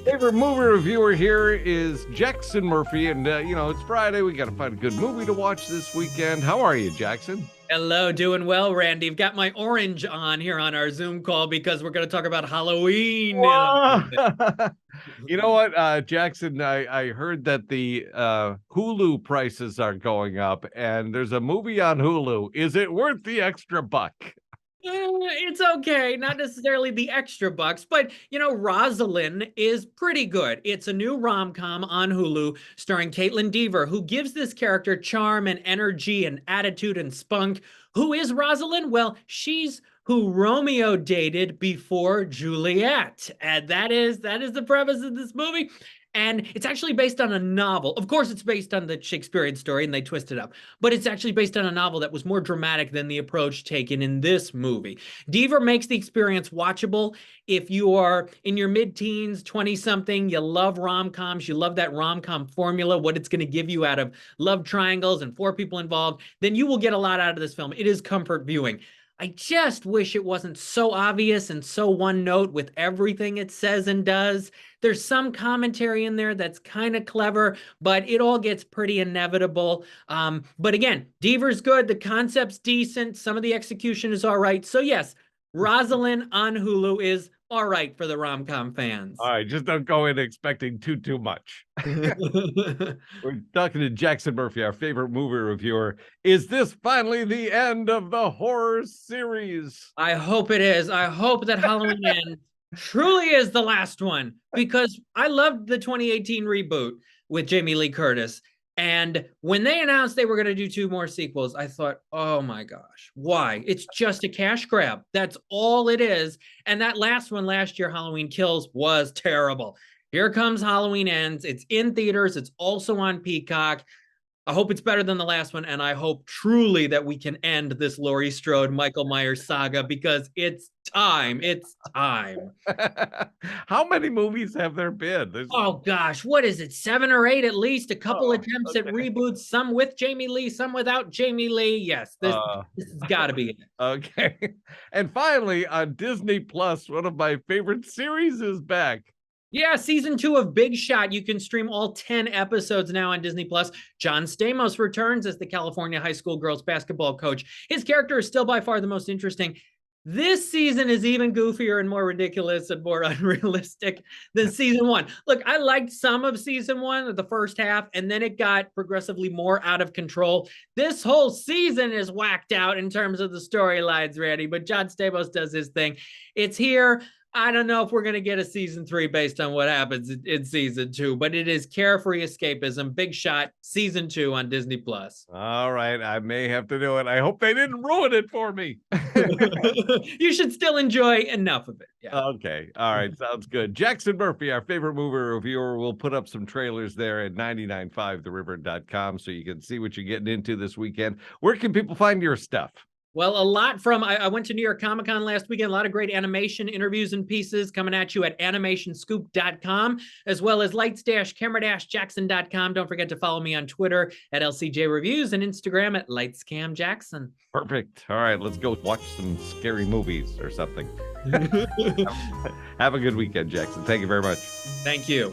Favorite movie reviewer here is Jackson Murphy, and it's Friday. We got to find a good movie to watch this weekend. How are you, Jackson? Hello, doing well, Randy. I've got my orange on here on our Zoom call because we're going to talk about Halloween. Whoa. You know what, Jackson? I heard that the Hulu prices are going up, and there's a movie on Hulu. Is it worth the extra buck? It's okay, not necessarily the extra bucks, but Rosaline is pretty good. It's a new rom-com on Hulu starring Caitlin Dever, who gives this character charm and energy and attitude and spunk. Who is Rosaline? Well, she's who Romeo dated before Juliet. And that is the premise of this movie. And it's actually based on a novel. Of course, it's based on the Shakespearean story, and they twist it up. But it's actually based on a novel that was more dramatic than the approach taken in this movie. Deaver makes the experience watchable. If you are in your mid-teens, 20-something, you love rom-coms, you love that rom-com formula, what it's going to give you out of love triangles and 4 people involved, then you will get a lot out of this film. It is comfort viewing. I just wish it wasn't so obvious and so one note with everything it says and does. There's some commentary in there that's kind of clever, but it all gets pretty inevitable. But again, Deaver's good. The concept's decent. Some of the execution is all right. So yes, Rosaline on Hulu is all right for the rom-com fans. All right, just don't go in expecting too much. We're talking to Jackson Murphy, our favorite movie reviewer. Is this finally the end of the horror series? I hope it is. I hope that Halloween Ends truly is the last one, because I loved the 2018 reboot with Jamie Lee Curtis. And when they announced they were going to do 2 more sequels, I thought, oh my gosh, why? It's just a cash grab. That's all it is. And that last one last year, Halloween Kills, was terrible. Here comes Halloween Ends. It's in theaters. It's also on Peacock. I hope it's better than the last one, and I hope truly that we can end this Laurie Strode, Michael Myers saga, because it's time. It's time. How many movies have there been? Oh gosh, what is it? 7 or 8 at least. A couple attempts at reboots, some with Jamie Lee, some without Jamie Lee. Yes, this has got to be it. Okay. And finally, on Disney Plus, one of my favorite series is back. Yeah, season 2 of Big Shot. You can stream all 10 episodes now on Disney Plus. John Stamos returns as the California high school girls basketball coach. His character is still by far the most interesting. This season is even goofier and more ridiculous and more unrealistic than season 1. Look, I liked some of season 1, the first half, and then it got progressively more out of control. This whole season is whacked out in terms of the storylines, Randy, but John Stamos does his thing. It's here. I don't know if we're going to get a season 3 based on what happens in season 2, but it is carefree escapism. Big Shot, season 2 on Disney Plus. All right, I may have to do it. I hope they didn't ruin it for me. You should still enjoy enough of it. Yeah. Okay. All right. Sounds good. Jackson Murphy, our favorite movie reviewer, will put up some trailers there at 995theriver.com so you can see what you're getting into this weekend. Where can people find your stuff? Well, a lot from, I went to New York Comic Con last weekend, a lot of great animation interviews and pieces coming at you at animationscoop.com, as well as lights-camera-jackson.com. Don't forget to follow me on Twitter at LCJ Reviews and Instagram at LightsCamJackson. Perfect. All right, let's go watch some scary movies or something. Have a good weekend, Jackson. Thank you very much. Thank you.